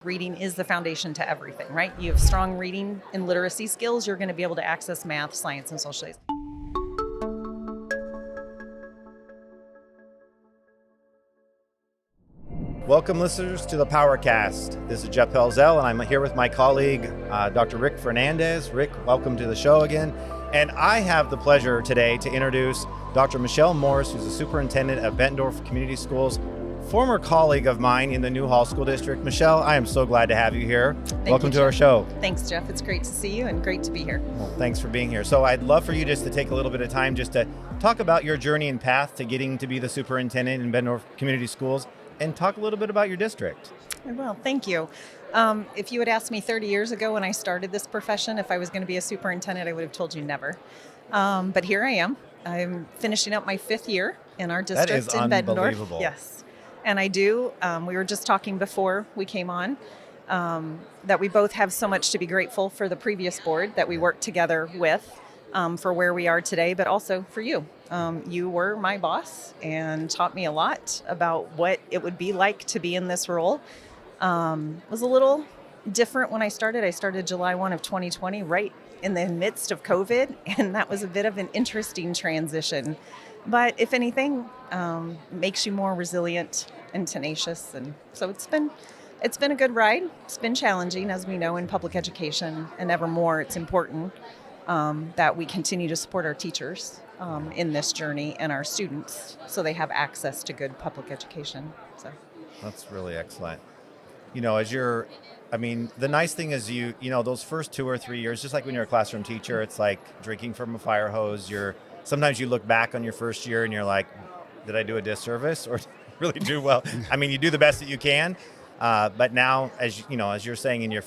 Reading is the foundation to everything, right? You have strong reading and literacy skills, you're going to be able to access math, science, and social studies. Welcome, listeners, to the Powercast. This is Jeff Pelzel, and I'm here with my colleague, Dr. Rick Fernandez. Rick, welcome to the show again. And I have the pleasure today to introduce Dr. Michelle Morse, who's the superintendent of Bettendorf Community Schools, former colleague of mine in the Newhall School District. Michelle, I am so glad to have you here. Welcome to our show. Thanks, Jeff. It's great to see you and great to be here. Well, thanks for being here. So I'd love for you just to take a little bit of time just to talk about your journey and path to getting to be the superintendent in Bettendorf Community Schools and talk a little bit about your district. Well, thank you. If you had asked me 30 years ago when I started this profession if I was going to be a superintendent, I would have told you never. But here I am. I'm finishing up my 5th year in our district in Bettendorf. That is unbelievable. Yes. And I do. We were just talking before we came on that we both have so much to be grateful for the previous board that we worked together with for where we are today, but also for you. You were my boss and taught me a lot about what it would be like to be in this role. It was a little different when I started. I started July 1 of 2020, right in the midst of COVID, and that was a bit of an interesting transition. But if anything, makes you more resilient and tenacious. And so it's been a good ride. It's been challenging, as we know, in public education, and ever more it's important that we continue to support our teachers in this journey and our students so they have access to good public education. So that's really excellent. You know, the nice thing is you know, those first 2 or 3 years, just like when you're a classroom teacher, it's like drinking from a fire hose. Sometimes you look back on your first year and you're like, did I do a disservice or really do well? I mean, you do the best that you can. But now, as you're saying in your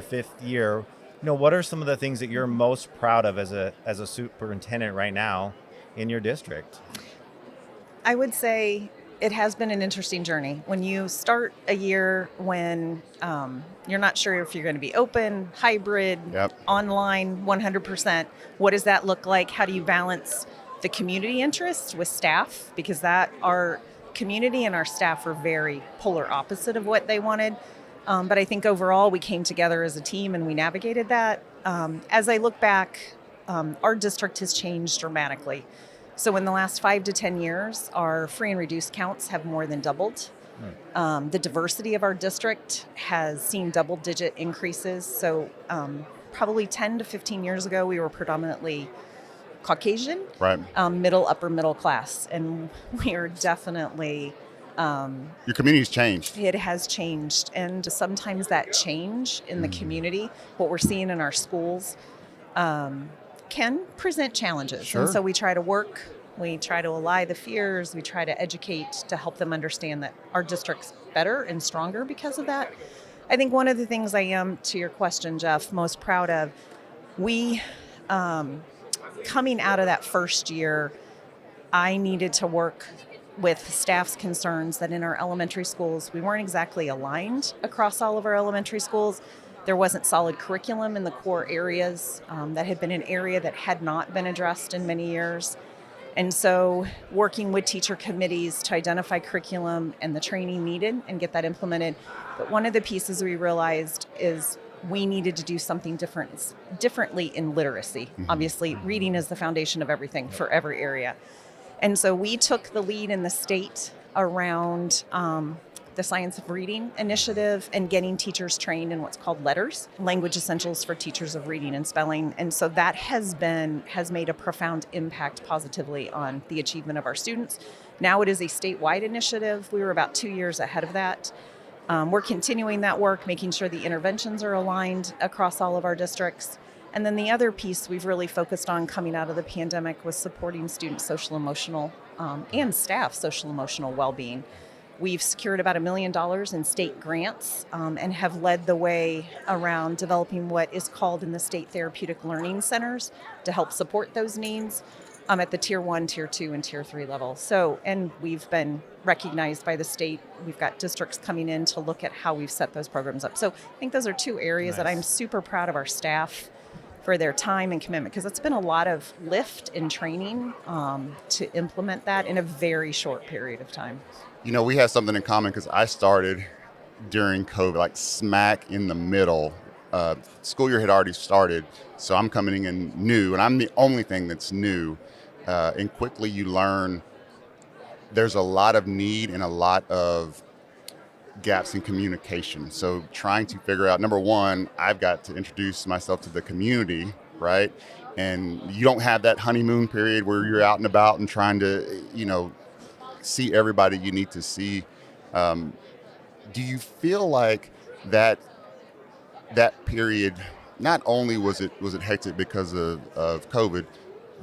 5th year, what are some of the things that you're most proud of as a superintendent right now in your district? I would say it has been an interesting journey. When you start a year when you're not sure if you're going to be open, hybrid, online, 100%, what does that look like? How do you balance the community interests with staff? Because our community and our staff are very polar opposite of what they wanted. But I think overall we came together as a team and we navigated that. As I look back, our district has changed dramatically. So in the last 5 to 10 years, our free and reduced counts have more than doubled. The diversity of our district has seen double-digit increases. So probably 10 to 15 years ago, we were predominantly Caucasian, right? Upper middle class. And we are definitely... your community's changed. It has changed. And sometimes that change in the community, what we're seeing in our schools, can present challenges. Sure. And so we try to work, we try to allay the fears, we try to educate to help them understand that our district's better and stronger because of that. I think one of the things I am, to your question, Jeff, most proud of, we, coming out of that first year, I needed to work with staff's concerns that in our elementary schools, we weren't exactly aligned across all of our elementary schools. There wasn't solid curriculum in the core areas. That had been an area that had not been addressed in many years. And so working with teacher committees to identify curriculum and the training needed and get that implemented. But one of the pieces we realized is we needed to do something differently in literacy. Mm-hmm. Obviously, reading is the foundation of everything for every area. And so we took the lead in the state around the Science of Reading initiative and getting teachers trained in what's called letters, language essentials for teachers of reading and spelling. And so that has made a profound impact positively on the achievement of our students. Now it is a statewide initiative. We were about 2 years ahead of that. We're continuing that work, making sure the interventions are aligned across all of our districts. And then the other piece we've really focused on coming out of the pandemic was supporting student social emotional and staff social emotional well-being. We've secured about $1 million in state grants and have led the way around developing what is called in the state therapeutic learning centers to help support those needs at the Tier 1, Tier 2, and Tier 3 level. So, and we've been recognized by the state. We've got districts coming in to look at how we've set those programs up. So I think those are 2 areas that I'm super proud of our staff for their time and commitment, because it's been a lot of lift and training to implement that in a very short period of time. You know, we have something in common because I started during COVID, like smack in the middle. School year had already started, so I'm coming in new, and I'm the only thing that's new. And quickly you learn there's a lot of need and a lot of gaps in communication. So trying to figure out, number one, I've got to introduce myself to the community, right? And you don't have that honeymoon period where you're out and about and trying to, see everybody you need to see. Do you feel like that period, not only was it hectic because of COVID,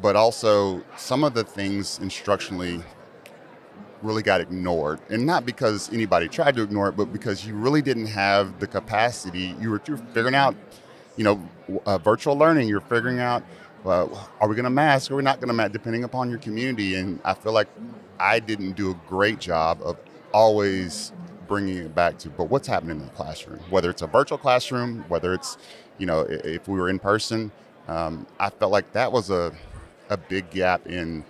but also some of the things instructionally really got ignored, and not because anybody tried to ignore it, but because you really didn't have the capacity. You're figuring out, virtual learning. You're figuring out, are we going to mask? Or are we not going to mask? Depending upon your community. And I feel like I didn't do a great job of always bringing it back to, but what's happening in the classroom? Whether it's a virtual classroom, whether it's, if we were in person, I felt like that was a big gap in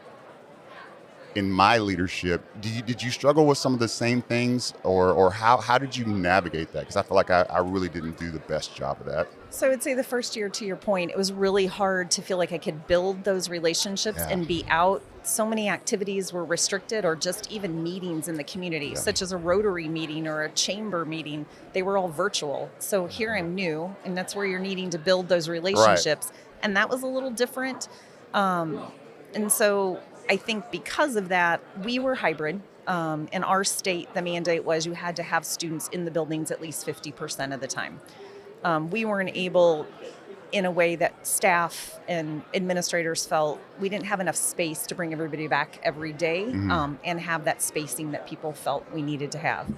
my leadership. Did you struggle with some of the same things, or how did you navigate that? Because I feel like I really didn't do the best job of that. So I would say the first year, to your point, it was really hard to feel like I could build those relationships and be out. So many activities were restricted, or just even meetings in the community, such as a Rotary meeting or a chamber meeting. They were all virtual. So here I'm new, and that's where you're needing to build those relationships. Right. And that was a little different. And so I think because of that, we were hybrid. In our state, the mandate was you had to have students in the buildings at least 50% of the time. We weren't able, in a way that staff and administrators felt we didn't have enough space to bring everybody back every day, and have that spacing that people felt we needed to have.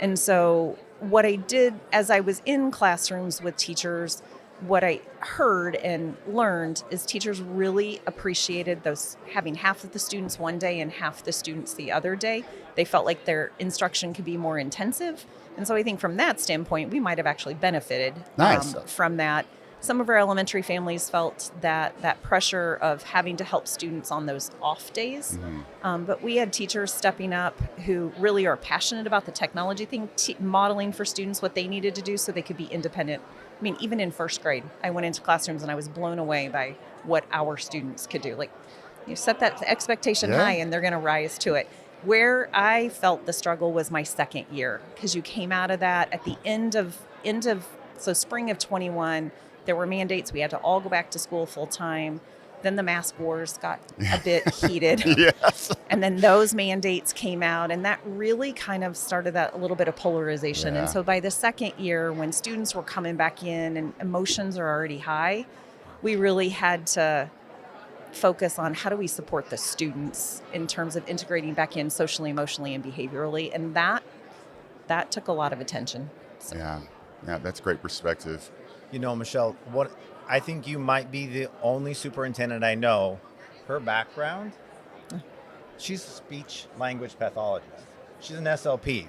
And so what I did as I was in classrooms with teachers, what I heard and learned is teachers really appreciated those, having half of the students one day and half the students the other day. They felt like their instruction could be more intensive. And so I think from that standpoint, we might have actually benefited from that. Some of our elementary families felt that pressure of having to help students on those off days. But we had teachers stepping up who really are passionate about the technology thing, modeling for students what they needed to do so they could be independent. I mean, even in first grade, I went into classrooms and I was blown away by what our students could do. Like, you set that expectation high and they're going to rise to it. Where I felt the struggle was my second year, because you came out of that at the end of spring of 21, there were mandates. We had to all go back to school full time. Then the mask wars got a bit heated. Yes. And then those mandates came out, and that really kind of started that a little bit of polarization. And so by the second year, when students were coming back in and emotions are already high, we really had to focus on how do we support the students in terms of integrating back in socially, emotionally, and behaviorally. And that took a lot of attention. So. Yeah, that's great perspective. Michelle, I think you might be the only superintendent I know. Her background, she's a speech language pathologist. She's an SLP.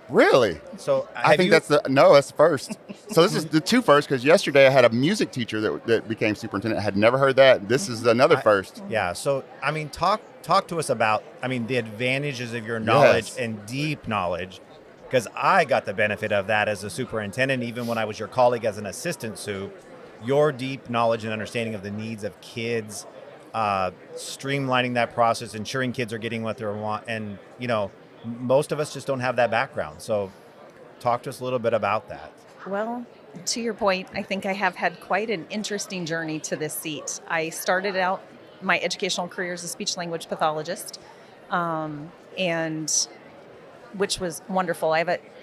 Really? So I think that's the first. So this is the two first, because yesterday I had a music teacher that became superintendent. I had never heard that. This is another first. Yeah. So, talk to us about, the advantages of your knowledge and deep knowledge, because I got the benefit of that as a superintendent, even when I was your colleague as an assistant soup. Your deep knowledge and understanding of the needs of kids, streamlining that process, ensuring kids are getting what they want. And, most of us just don't have that background. So talk to us a little bit about that. Well, to your point, I think I have had quite an interesting journey to this seat. I started out my educational career as a speech language pathologist, and which was wonderful.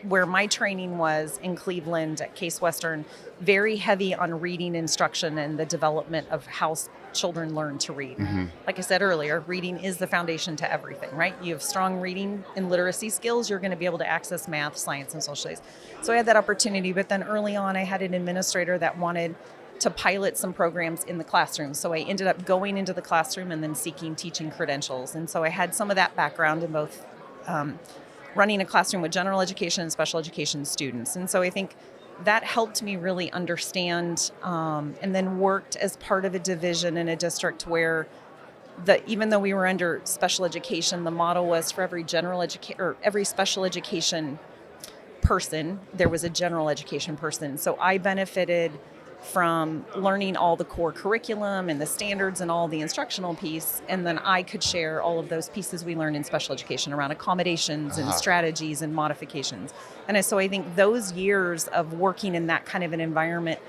Where my training was in Cleveland at Case Western, very heavy on reading instruction and the development of how children learn to read. Like I said earlier, reading is the foundation to everything, right? You have strong reading and literacy skills, you're going to be able to access math, science, and social studies. So I had that opportunity, but then early on I had an administrator that wanted to pilot some programs in the classroom. So I ended up going into the classroom and then seeking teaching credentials. And so I had some of that background in both running a classroom with general education and special education students. And so I think that helped me really understand, and then worked as part of a division in a district where even though we were under special education, the model was for every general education or every special education person, there was a general education person. So I benefited from learning all the core curriculum and the standards and all the instructional piece, and then I could share all of those pieces we learned in special education around accommodations and strategies and modifications. And so I think those years of working in that kind of an environment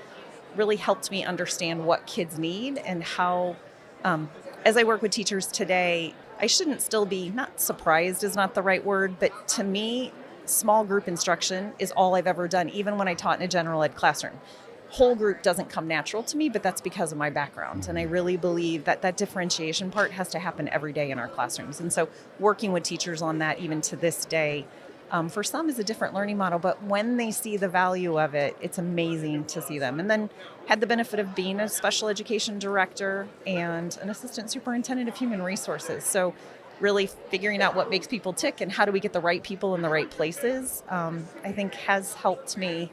really helped me understand what kids need and how, as I work with teachers today, I shouldn't still be, not surprised is not the right word, but to me, small group instruction is all I've ever done, even when I taught in a general ed classroom. Whole group doesn't come natural to me, but that's because of my background. And I really believe that that differentiation part has to happen every day in our classrooms. And so working with teachers on that, even to this day, for some is a different learning model, but when they see the value of it, it's amazing to see them. And then had the benefit of being a special education director and an assistant superintendent of human resources. So really figuring out what makes people tick and how do we get the right people in the right places, I think has helped me,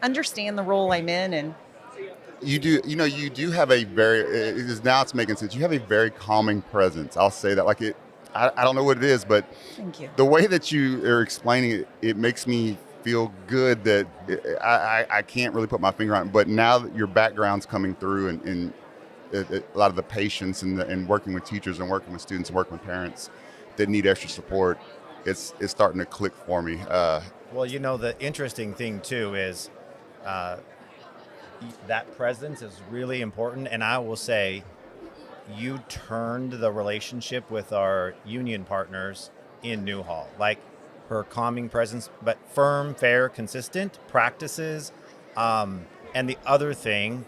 understand the role I'm in. And you do have a now it's making sense. You have a very calming presence. I'll say that. I don't know what it is, but thank you. The way that you are explaining it, it makes me feel good that I can't really put my finger on it. But now that your background's coming through and a lot of the patience and working with teachers and working with students and working with parents that need extra support, it's starting to click for me. Well, the interesting thing too is that presence is really important. And I will say, you turned the relationship with our union partners in Newhall. Like her calming presence, but firm, fair, consistent practices. And the other thing,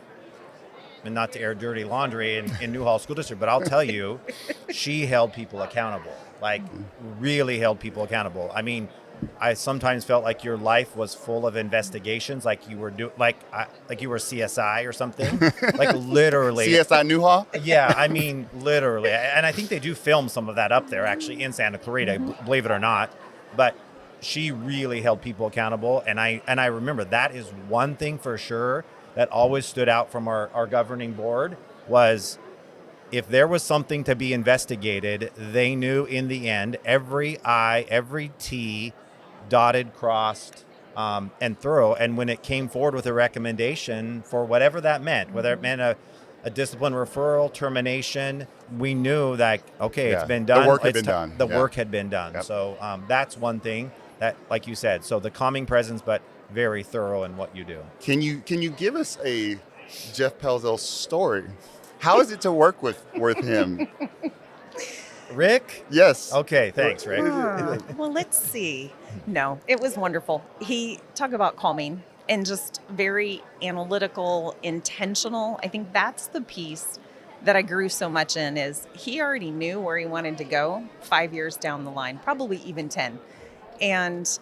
and not to air dirty laundry in Newhall School District, but I'll tell you, she held people accountable, like really held people accountable. I mean, I sometimes felt like your life was full of investigations, like you were like you were CSI or something, like literally. CSI Newhall? Yeah, I mean, literally. And I think they do film some of that up there, actually, in Santa Clarita, believe it or not. But she really held people accountable. And I remember that is one thing for sure that always stood out from our governing board was if there was something to be investigated, they knew in the end, every I, every T, dotted, crossed, and thorough. And when it came forward with a recommendation for whatever that meant, whether it meant a discipline referral, termination, we knew that, okay, it's been done. The work had been done. The work had been done. Yep. So that's one thing that, like you said, so the calming presence, but very thorough in what you do. Can you give us a Jeff Pelzel story? How is it to work with him? Rick? Yes. Okay, thanks, Rick. Well, let's see. No, it was wonderful. He talked about calming and just very analytical, intentional. I think that's the piece that I grew so much in is he already knew where he wanted to go 5 years down the line, probably even 10. And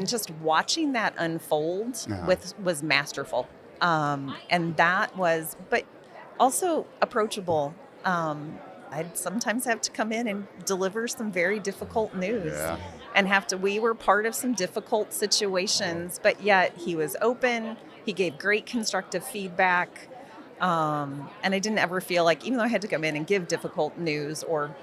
just watching that unfold was masterful. And that was, but also approachable. I'd sometimes have to come in and deliver some very difficult news and we were part of some difficult situations, but yet he was open. He gave great constructive feedback. And I didn't ever feel like, even though I had to come in and give difficult news or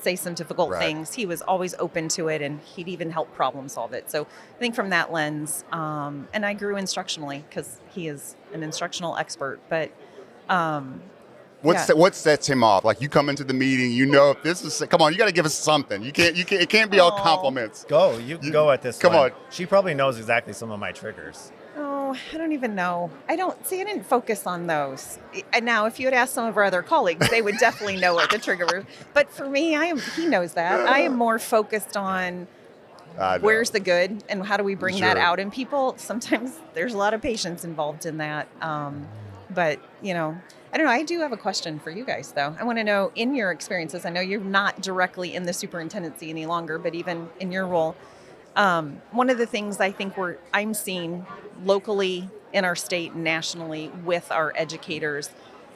say some difficult things, he was always open to it and he'd even help problem solve it. So I think from that lens, and I grew instructionally because he is an instructional expert, but what sets him off? Like you come into the meeting, if this is, come on, you got to give us something. It can't be all compliments. You can go at this. Come on. She probably knows exactly some of my triggers. Oh, I don't even know. I didn't focus on those. And now, if you had asked some of our other colleagues, they would definitely know what the trigger was. But for me, he knows that. I am more focused on where's the good and how do we bring that out in people. Sometimes there's a lot of patience involved in that. But, I don't know. I do have a question for you guys, though. I want to know, in your experiences, I know you're not directly in the superintendency any longer, but even in your role, one of the things I think I'm seeing locally in our state and nationally with our educators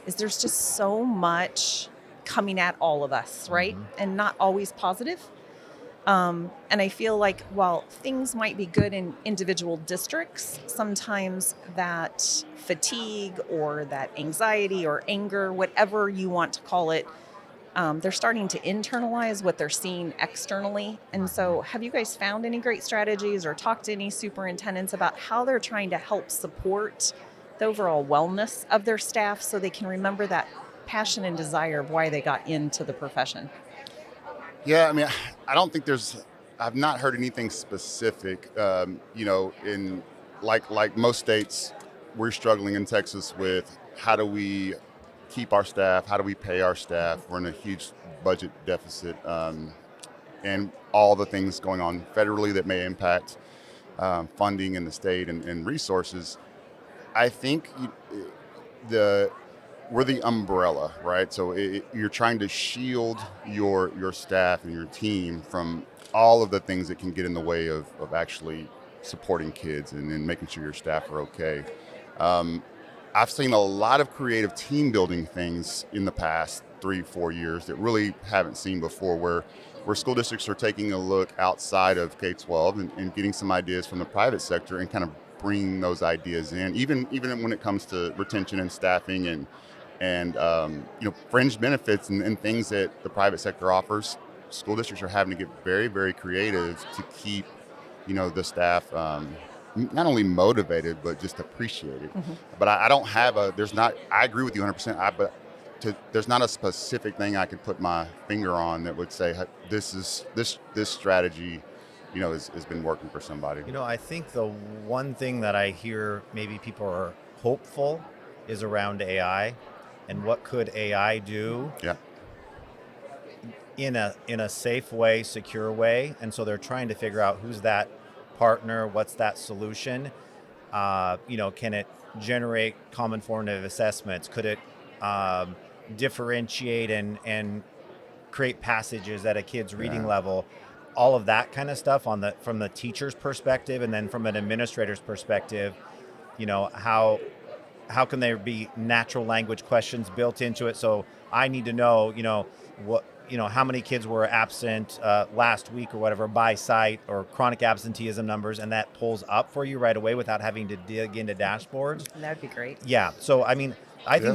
is there's just so much coming at all of us, right? And not always positive. And I feel like while things might be good in individual districts, sometimes that fatigue or that anxiety or anger, whatever you want to call it, they're starting to internalize what they're seeing externally. And so have you guys found any great strategies or talked to any superintendents about how they're trying to help support the overall wellness of their staff so they can remember that passion and desire of why they got into the profession? Yeah, I mean, I don't think I've not heard anything specific. In like most states, we're struggling in Texas with how do we keep our staff, how do we pay our staff? We're in a huge budget deficit, and all the things going on federally that may impact funding in the state and resources. I think we're the umbrella, right? So you're trying to shield your staff and your team from all of the things that can get in the way of actually supporting kids and making sure your staff are okay. I've seen a lot of creative team building things in the past 3-4 years that really haven't seen before, where school districts are taking a look outside of K-12 and getting some ideas from the private sector and kind of bringing those ideas in, even when it comes to retention and staffing and fringe benefits and things that the private sector offers. School districts are having to get very, very creative to keep, the staff not only motivated but just appreciated. Mm-hmm. But I don't have I agree with you 100%. There's not a specific thing I could put my finger on that would say this strategy, has been working for somebody. I think the one thing that I hear maybe people are hopeful is around AI and what could AI do in a safe way, secure way. And so they're trying to figure out who's that partner, what's that solution. Can it generate common formative assessments? Could it differentiate and create passages at a kid's reading level? All of that kind of stuff from the teacher's perspective, and then from an administrator's perspective, how can there be natural language questions built into it? So I need to know, how many kids were absent last week or whatever by site, or chronic absenteeism numbers, and that pulls up for you right away without having to dig into dashboards. That would be great. Yeah. So I think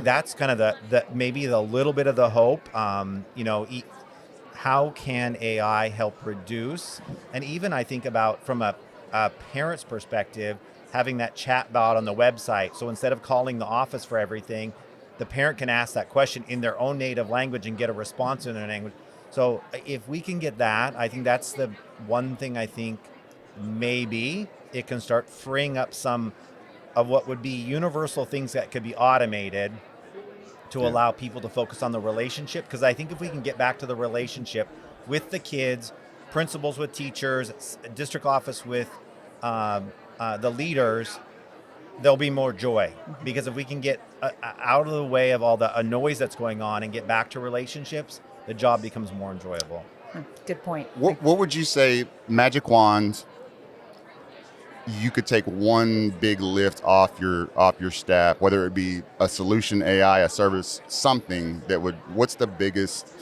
that's kind of the maybe the little bit of the hope. How can AI help reduce? And even I think about from a parent's perspective, having that chat bot on the website. So instead of calling the office for everything, the parent can ask that question in their own native language and get a response in their language. So if we can get that, I think that's the one thing I think maybe it can start freeing up some of what would be universal things that could be automated to allow people to focus on the relationship. Because I think if we can get back to the relationship with the kids, principals with teachers, district office with the leaders, there'll be more joy. Because if we can get out of the way of all the noise that's going on and get back to relationships, the job becomes more enjoyable. Good point. What would you say, magic wand, you could take one big lift off your staff, whether it be a solution, AI, a service, something what's the biggest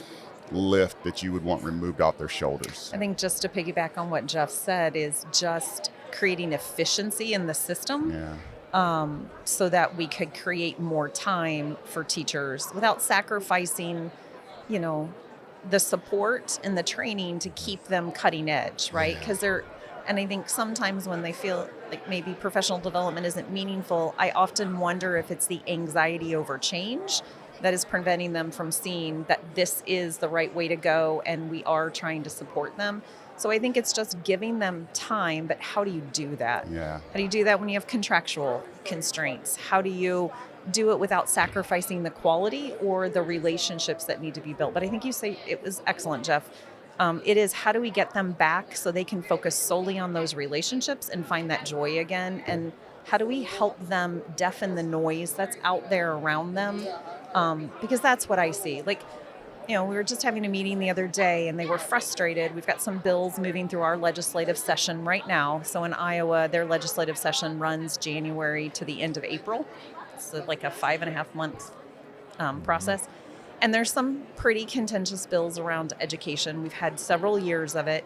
lift that you would want removed off their shoulders? I think just to piggyback on what Jeff said is just creating efficiency in the system. So that we could create more time for teachers without sacrificing, the support and the training to keep them cutting edge, right? Because and I think sometimes when they feel like maybe professional development isn't meaningful, I often wonder if it's the anxiety over change that is preventing them from seeing that this is the right way to go and we are trying to support them. So I think it's just giving them time, but how do you do that? Yeah. How do you do that when you have contractual constraints? How do you do it without sacrificing the quality or the relationships that need to be built? But I think you say it was excellent, Jeff. It is how do we get them back so they can focus solely on those relationships and find that joy again? And how do we help them deafen the noise that's out there around them? Because that's what I see. We were just having a meeting the other day and they were frustrated. We've got some bills moving through our legislative session right now. So in Iowa, their legislative session runs January to the end of April. It's like a 5.5 month process. And there's some pretty contentious bills around education. We've had several years of it.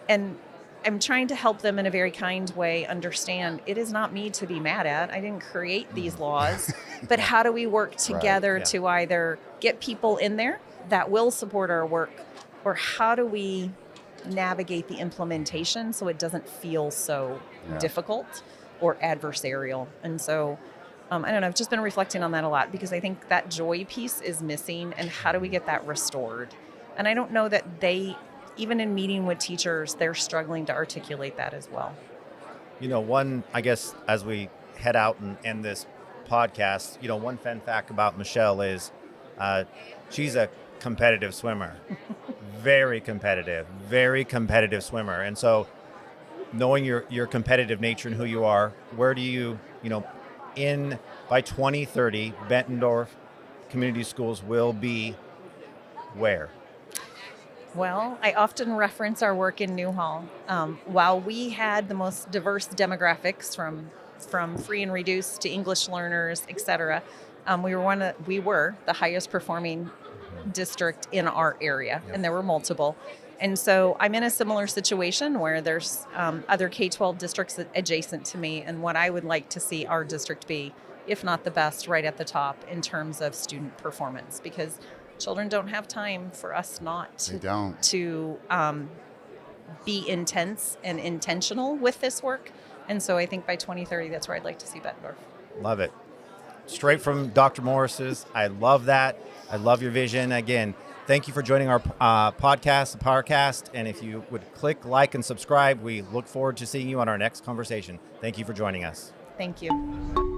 And I'm trying to help them in a very kind way understand it is not me to be mad at. I didn't create these laws. But how do we work together to either get people in there that will support our work, or how do we navigate the implementation so it doesn't feel so difficult or adversarial? And so I don't know, I've just been reflecting on that a lot, because I think that joy piece is missing, and how do we get that restored? And I don't know that even in meeting with teachers, they're struggling to articulate that as well. One, I guess, as we head out and end this podcast, one fun fact about Michelle is she's a competitive swimmer. Very competitive swimmer. And so knowing your competitive nature and who you are, where do you, by 2030, Bettendorf Community Schools will be where? Well, I often reference our work in Newhall. While we had the most diverse demographics from free and reduced to English learners, et cetera, we were the highest performing district in our area, and there were multiple. And so I'm in a similar situation where there's other K-12 districts adjacent to me, and what I would like to see our district be, if not the best, right at the top in terms of student performance, because children don't have time for us not to be intense and intentional with this work. And so I think by 2030, that's where I'd like to see Bettendorf. Love it. Straight from Dr. Morse's. I love that. I love your vision. Again, thank you for joining our podcast, the Powercast. And if you would click like and subscribe, we look forward to seeing you on our next conversation. Thank you for joining us. Thank you.